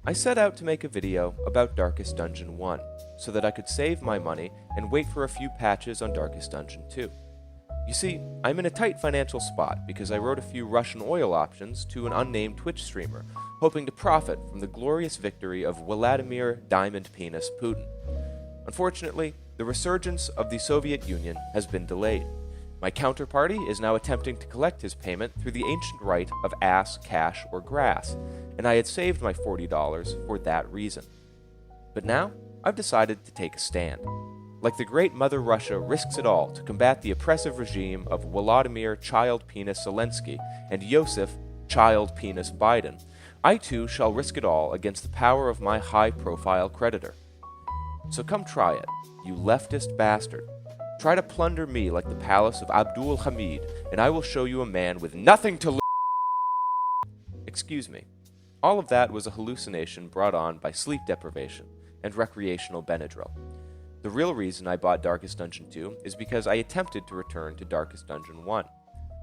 I set out to make a video about Darkest Dungeon 1, so that I could save my money and wait for a few patches on Darkest Dungeon 2. You see, I'm in a tight financial spot because I wrote a few Russian oil options to an unnamed Twitch streamer, hoping to profit from the glorious victory of Vladimir Diamond Penis Putin. Unfortunately, the resurgence of the Soviet Union has been delayed. My counterparty is now attempting to collect his payment through the ancient rite of ass, cash, or grass, and I had saved my $40 for that reason. But now, I've decided to take a stand. Like the great Mother Russia risks it all to combat the oppressive regime of Vladimir Child Penis Zelensky and Joseph Child Penis Biden, I too shall risk it all against the power of my high-profile creditor. So come try it, you leftist bastard. Try to plunder me like the palace of Abdul Hamid, and I will show you a man with nothing to lose. Excuse me. All of that was a hallucination brought on by sleep deprivation and recreational Benadryl. The real reason I bought Darkest Dungeon 2 is because I attempted to return to Darkest Dungeon 1.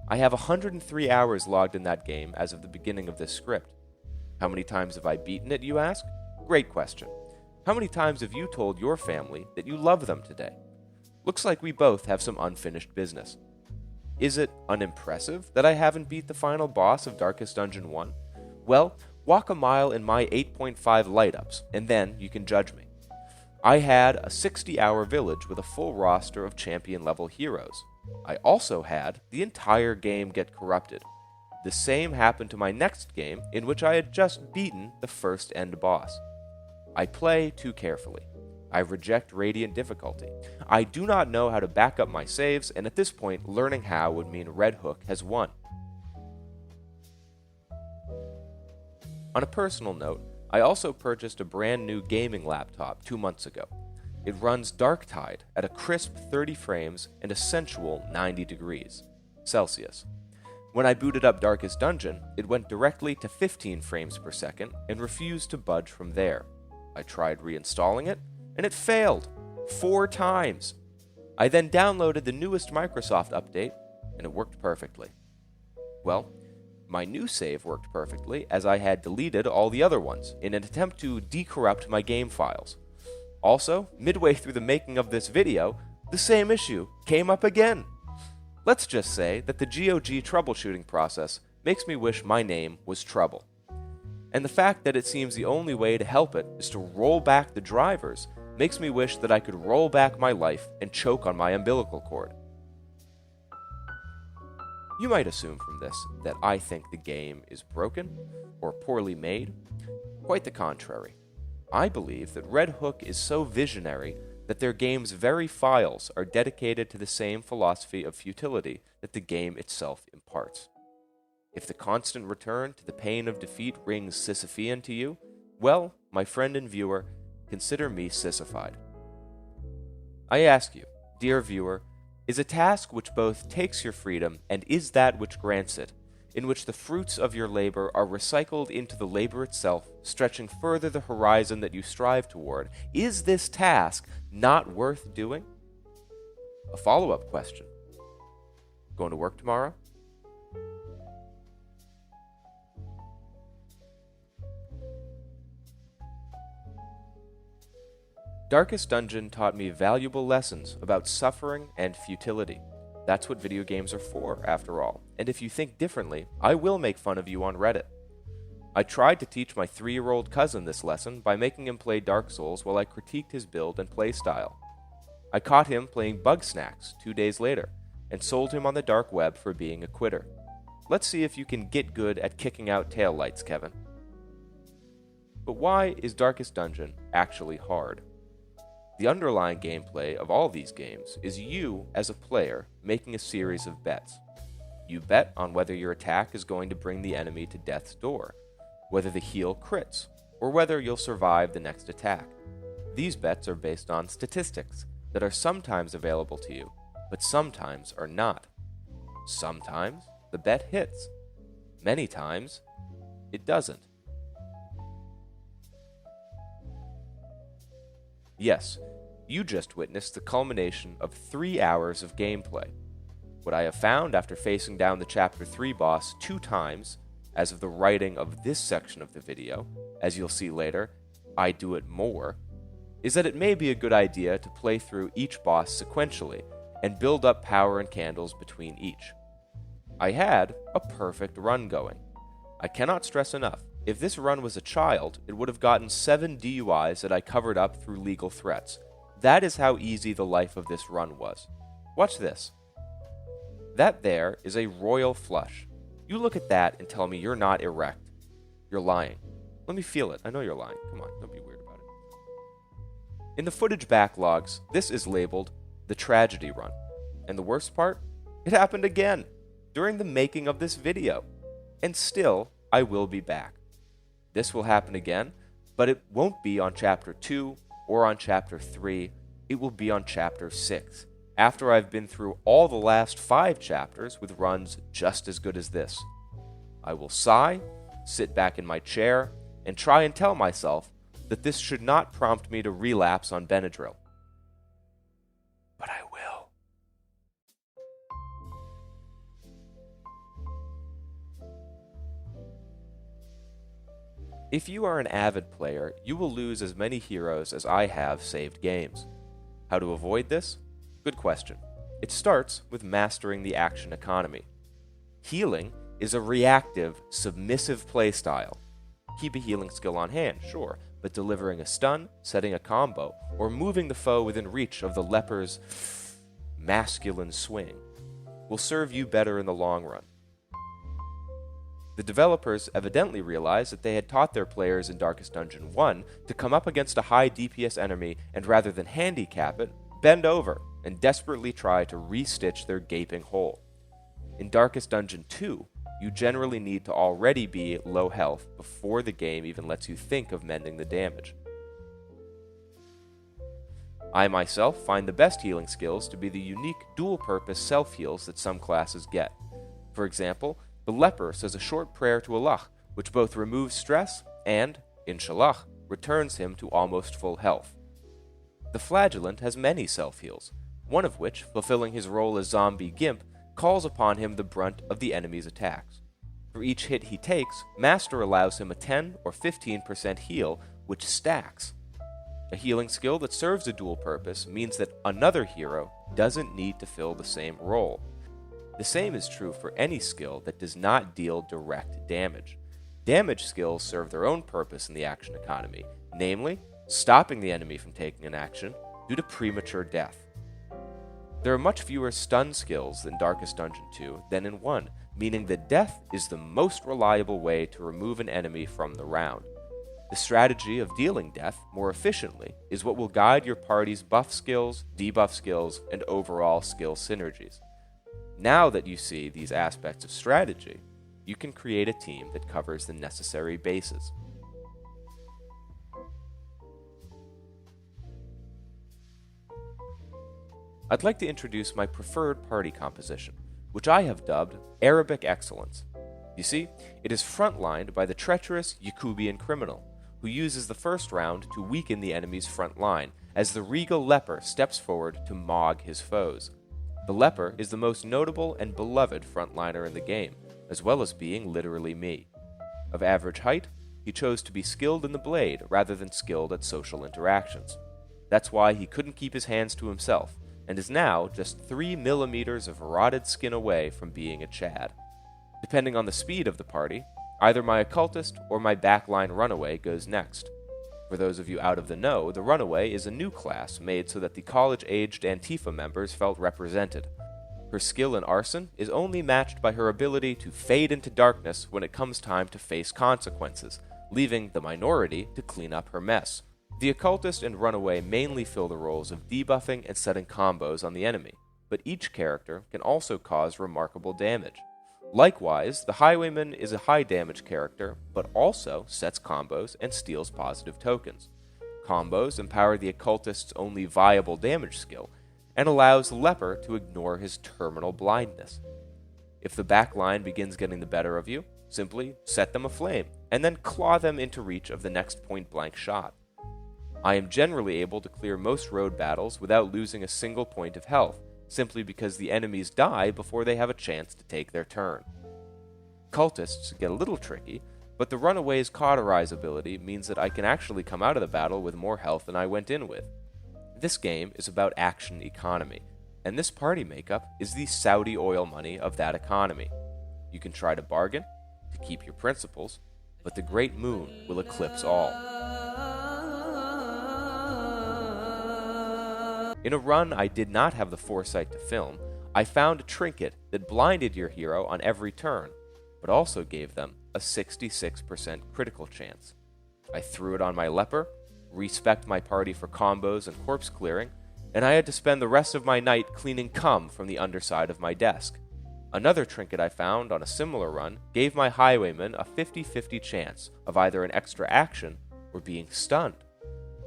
I have 103 hours logged in that game as of the beginning of this script. How many times have I beaten it, you ask? Great question. How many times have you told your family that you love them today? Looks like we both have some unfinished business. Is it unimpressive that I haven't beat the final boss of Darkest Dungeon 1? Well, walk a mile in my 8.5 light-ups, and then you can judge me. I had a 60-hour village with a full roster of champion-level heroes. I also had the entire game get corrupted. The same happened to my next game, in which I had just beaten the first end boss. I play too carefully. I reject Radiant difficulty. I do not know how to back up my saves, and at this point, learning how would mean Red Hook has won. On a personal note, I also purchased a brand new gaming laptop 2 months ago. It runs Darktide at a crisp 30 frames and a sensual 90 degrees Celsius. When I booted up Darkest Dungeon, it went directly to 15 frames per second and refused to budge from there. I tried reinstalling it, and it failed 4 times. I then downloaded the newest Microsoft update, and it worked perfectly. Well, my new save worked perfectly, as I had deleted all the other ones in an attempt to decorrupt my game files. Also, midway through the making of this video, the same issue came up again. Let's just say that the GOG troubleshooting process makes me wish my name was Trouble. And the fact that it seems the only way to help it is to roll back the drivers makes me wish that I could roll back my life and choke on my umbilical cord. You might assume from this that I think the game is broken or poorly made. Quite the contrary. I believe that Red Hook is so visionary that their game's very files are dedicated to the same philosophy of futility that the game itself imparts. If the constant return to the pain of defeat rings Sisyphean to you, well, my friend and viewer, consider me sissified. I ask you, dear viewer, is a task which both takes your freedom and is that which grants it, in which the fruits of your labor are recycled into the labor itself, stretching further the horizon that you strive toward, is this task not worth doing? A follow-up question. Going to work tomorrow? Darkest Dungeon taught me valuable lessons about suffering and futility. That's what video games are for, after all, and if you think differently, I will make fun of you on Reddit. I tried to teach my 3-year-old cousin this lesson by making him play Dark Souls while I critiqued his build and playstyle. I caught him playing Bugsnax 2 days later, and sold him on the dark web for being a quitter. Let's see if you can get good at kicking out taillights, Kevin. But why is Darkest Dungeon actually hard? The underlying gameplay of all these games is you, as a player, making a series of bets. You bet on whether your attack is going to bring the enemy to death's door, whether the heal crits, or whether you'll survive the next attack. These bets are based on statistics that are sometimes available to you, but sometimes are not. Sometimes the bet hits. Many times, it doesn't. Yes, you just witnessed the culmination of 3 hours of gameplay. What I have found after facing down the Chapter 3 boss 2 times, as of the writing of this section of the video, as you'll see later, I do it more, is that it may be a good idea to play through each boss sequentially and build up power and candles between each. I had a perfect run going. I cannot stress enough, if this run was a child, it would have gotten 7 DUIs that I covered up through legal threats. That is how easy the life of this run was. Watch this. That there is a royal flush. You look at that and tell me you're not erect. You're lying. Let me feel it. I know you're lying. Come on, don't be weird about it. In the footage backlogs, this is labeled the tragedy run. And the worst part? It happened again during the making of this video. And still, I will be back. This will happen again, but it won't be on Chapter 2 or on Chapter 3. It will be on Chapter 6, after I've been through all the last 5 chapters with runs just as good as this. I will sigh, sit back in my chair, and try and tell myself that this should not prompt me to relapse on Benadryl. But I will. If you are an avid player, you will lose as many heroes as I have saved games. How to avoid this? Good question. It starts with mastering the action economy. Healing is a reactive, submissive playstyle. Keep a healing skill on hand, sure, but delivering a stun, setting a combo, or moving the foe within reach of the leper's masculine swing will serve you better in the long run. The developers evidently realized that they had taught their players in Darkest Dungeon 1 to come up against a high DPS enemy and rather than handicap it, bend over and desperately try to re-stitch their gaping hole. In Darkest Dungeon 2, you generally need to already be low health before the game even lets you think of mending the damage. I myself find the best healing skills to be the unique dual-purpose self-heals that some classes get. For example, the leper says a short prayer to Allah, which both removes stress and, inshallah, returns him to almost full health. The flagellant has many self-heals, one of which, fulfilling his role as zombie gimp, calls upon him the brunt of the enemy's attacks. For each hit he takes, Master allows him a 10 or 15% heal, which stacks. A healing skill that serves a dual purpose means that another hero doesn't need to fill the same role. The same is true for any skill that does not deal direct damage. Damage skills serve their own purpose in the action economy, namely, stopping the enemy from taking an action due to premature death. There are much fewer stun skills in Darkest Dungeon 2 than in 1, meaning that death is the most reliable way to remove an enemy from the round. The strategy of dealing death more efficiently is what will guide your party's buff skills, debuff skills, and overall skill synergies. Now that you see these aspects of strategy, you can create a team that covers the necessary bases. I'd like to introduce my preferred party composition, which I have dubbed Arabic Excellence. You see, it is frontlined by the treacherous Yakubian criminal, who uses the first round to weaken the enemy's front line, as the regal leper steps forward to mog his foes. The leper is the most notable and beloved frontliner in the game, as well as being literally me. Of average height, he chose to be skilled in the blade rather than skilled at social interactions. That's why he couldn't keep his hands to himself, and is now just 3 millimeters of rotted skin away from being a Chad. Depending on the speed of the party, either my occultist or my backline runaway goes next. For those of you out of the know, the runaway is a new class made so that the college-aged Antifa members felt represented. Her skill in arson is only matched by her ability to fade into darkness when it comes time to face consequences, leaving the minority to clean up her mess. The occultist and runaway mainly fill the roles of debuffing and setting combos on the enemy, but each character can also cause remarkable damage. Likewise, the Highwayman is a high damage character, but also sets combos and steals positive tokens. Combos empower the occultist's only viable damage skill, and allows the leper to ignore his terminal blindness. If the backline begins getting the better of you, simply set them aflame, and then claw them into reach of the next point-blank shot. I am generally able to clear most road battles without losing a single point of health, simply because the enemies die before they have a chance to take their turn. Cultists get a little tricky, but the runaway's cauterize ability means that I can actually come out of the battle with more health than I went in with. This game is about action economy, and this party makeup is the Saudi oil money of that economy. You can try to bargain to keep your principles, but the great moon will eclipse all. In a run I did not have the foresight to film, I found a trinket that blinded your hero on every turn, but also gave them a 66% critical chance. I threw it on my leper, respect my party for combos and corpse clearing, and I had to spend the rest of my night cleaning cum from the underside of my desk. Another trinket I found on a similar run gave my highwayman a 50-50 chance of either an extra action or being stunned.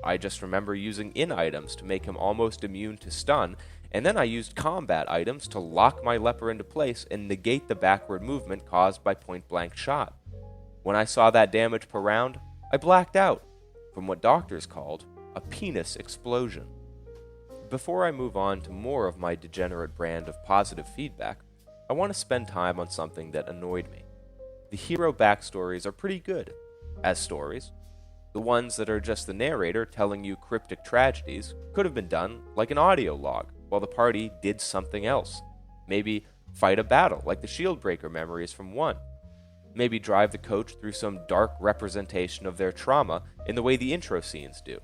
I just remember using in items to make him almost immune to stun, and then I used combat items to lock my leper into place and negate the backward movement caused by point-blank shot. When I saw that damage per round, I blacked out, from what doctors called a penis explosion. Before I move on to more of my degenerate brand of positive feedback, I want to spend time on something that annoyed me. The hero backstories are pretty good, as stories. The ones that are just the narrator telling you cryptic tragedies could have been done like an audio log, while the party did something else. Maybe fight a battle like the Shieldbreaker memories from 1. Maybe drive the coach through some dark representation of their trauma in the way the intro scenes do.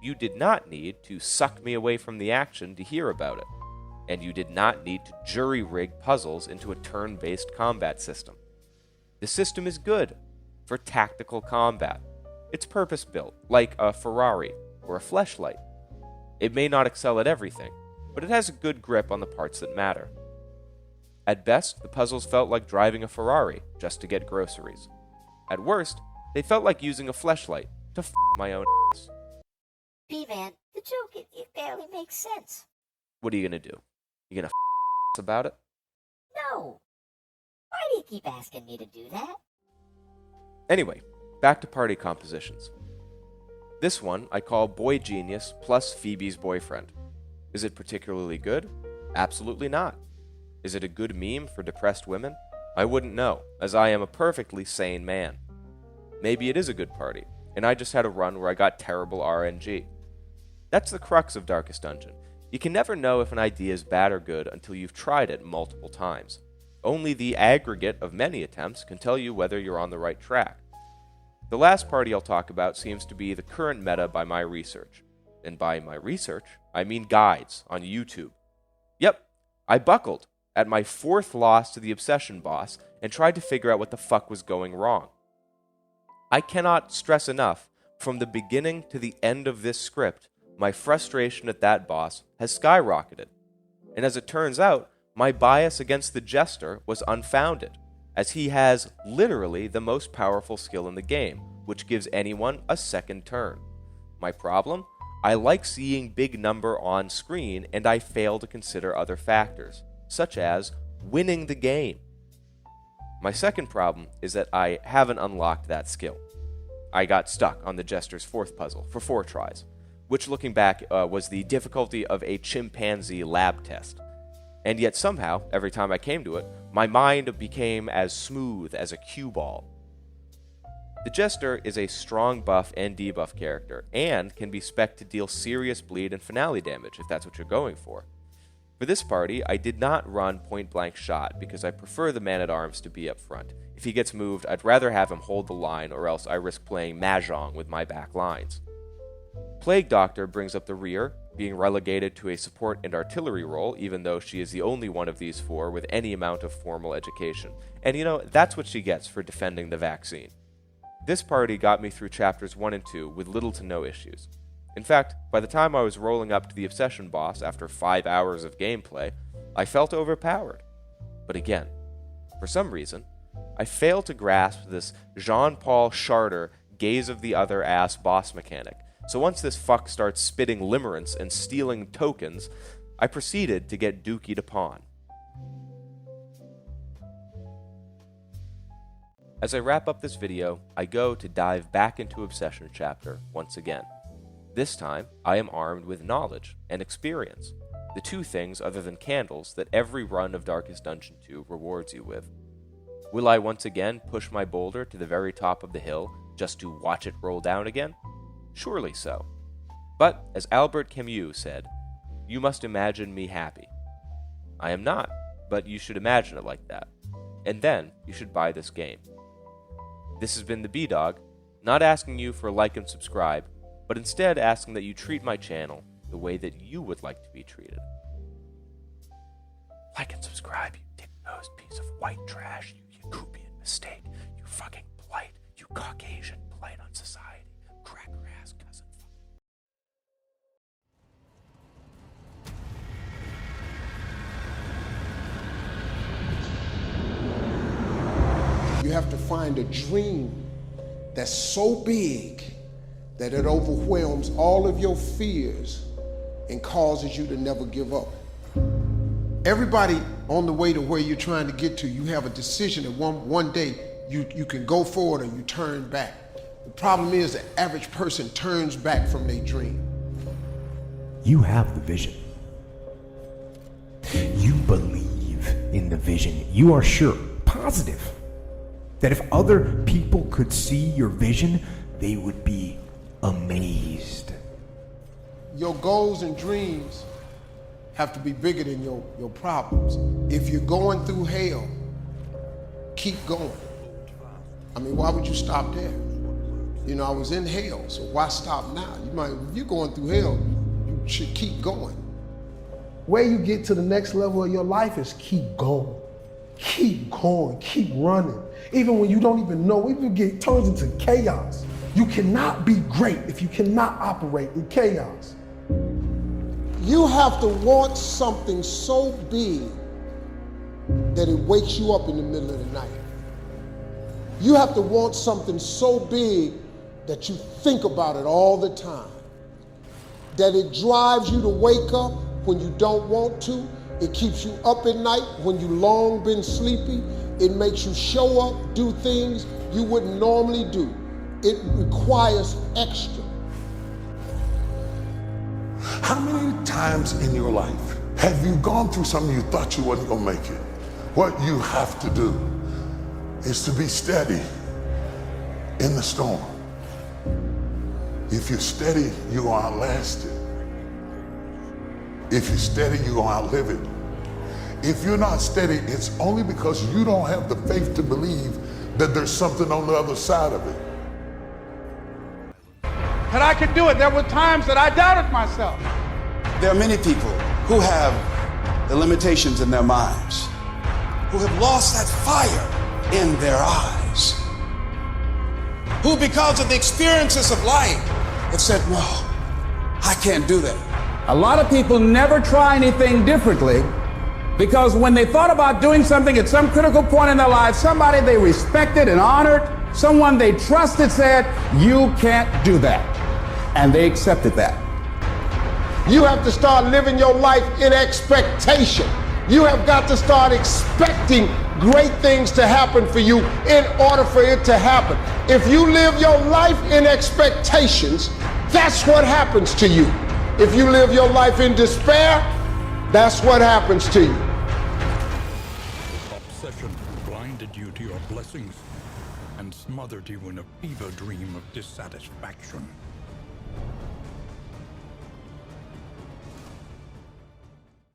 You did not need to suck me away from the action to hear about it, and you did not need to jury-rig puzzles into a turn-based combat system. The system is good for tactical combat. It's purpose-built, like a Ferrari or a fleshlight. It may not excel at everything, but it has a good grip on the parts that matter. At best, the puzzles felt like driving a Ferrari just to get groceries. At worst, they felt like using a fleshlight to f*** my own ass. P-Man, the joke, it barely makes sense. What are you gonna do? You gonna f*** about it? No. Why do you keep asking me to do that? Anyway, back to party compositions. This one I call Boy Genius plus Phoebe's Boyfriend. Is it particularly good? Absolutely not. Is it a good meme for depressed women? I wouldn't know, as I am a perfectly sane man. Maybe it is a good party, and I just had a run where I got terrible RNG. That's the crux of Darkest Dungeon. You can never know if an idea is bad or good until you've tried it multiple times. Only the aggregate of many attempts can tell you whether you're on the right track. The last party I'll talk about seems to be the current meta by my research. And by my research, I mean guides on YouTube. Yep, I buckled at my 4th loss to the Obsession boss and tried to figure out what the fuck was going wrong. I cannot stress enough, from the beginning to the end of this script, my frustration at that boss has skyrocketed. And as it turns out, my bias against the Jester was unfounded, as he has literally the most powerful skill in the game, which gives anyone a second turn. My problem? I like seeing big number on screen, and I fail to consider other factors, such as winning the game. My second problem is that I haven't unlocked that skill. I got stuck on the Jester's 4th puzzle for 4 tries, which looking back was the difficulty of a chimpanzee lab test. And yet somehow, every time I came to it, my mind became as smooth as a cue ball. The Jester is a strong buff and debuff character, and can be spec'd to deal serious bleed and finale damage if that's what you're going for. For this party, I did not run point-blank shot because I prefer the man-at-arms to be up front. If he gets moved, I'd rather have him hold the line, or else I risk playing Mahjong with my back lines. Plague Doctor brings up the rear, being relegated to a support and artillery role, even though she is the only one of these 4 with any amount of formal education. And that's what she gets for defending the vaccine. This party got me through chapters 1 and 2 with little to no issues. In fact, by the time I was rolling up to the Obsession boss after 5 hours of gameplay, I felt overpowered. But again, for some reason, I failed to grasp this Jean-Paul Charter gaze of the other ass boss mechanic. So once this fuck starts spitting limerence and stealing tokens, I proceeded to get dookied upon. As I wrap up this video, I go to dive back into Obsession chapter once again. This time, I am armed with knowledge and experience, the 2 things other than candles that every run of Darkest Dungeon 2 rewards you with. Will I once again push my boulder to the very top of the hill just to watch it roll down again? Surely so. But, as Albert Camus said, you must imagine me happy. I am not, but you should imagine it like that. And then you should buy this game. This has been the B-Dog, not asking you for a like and subscribe, but instead asking that you treat my channel the way that you would like to be treated. Like and subscribe, you dick-nosed piece of white trash, you Yakubian mistake, you fucking blight, you Caucasian blight on society, cracker-ass cousin. You have to find a dream that's so big that it overwhelms all of your fears and causes you to never give up. Everybody on the way to where you're trying to get to, you have a decision that one day you can go forward or you turn back. The problem is the average person turns back from their dream. You have the vision. You believe in the vision. You are sure, positive, that if other people could see your vision, they would be amazed. Your goals and dreams have to be bigger than your problems. If you're going through hell, keep going. I mean, why would you stop there? You know, I was in hell, so why stop now? If you're going through hell, you should keep going. Where you get to the next level of your life is keep going. Keep going, keep running. Even when you don't even know, even it turns into chaos. You cannot be great if you cannot operate in chaos. You have to want something so big that it wakes you up in the middle of the night. You have to want something so big that you think about it all the time. That it drives you to wake up when you don't want to. It keeps you up at night when you long been sleepy. It makes you show up, do things you wouldn't normally do. It requires extra. How many times in your life have you gone through something you thought you wasn't gonna make it? What you have to do is to be steady in the storm. If you're steady, you're gonna outlast it. If you're steady, you're gonna outlive it. If you're not steady, it's only because you don't have the faith to believe that there's something on the other side of it. That I could do it. There were times that I doubted myself. There are many people who have the limitations in their minds, who have lost that fire in their eyes, who because of the experiences of life have said, no, I can't do that. A lot of people never try anything differently because when they thought about doing something at some critical point in their lives, somebody they respected and honored, someone they trusted said, you can't do that. And they accepted that. You have to start living your life in expectation. You have got to start expecting great things to happen for you in order for it to happen. If you live your life in expectations, that's what happens to you. If you live your life in despair, that's what happens to you. Obsession blinded you to your blessings and smothered you in a fever dream of dissatisfaction.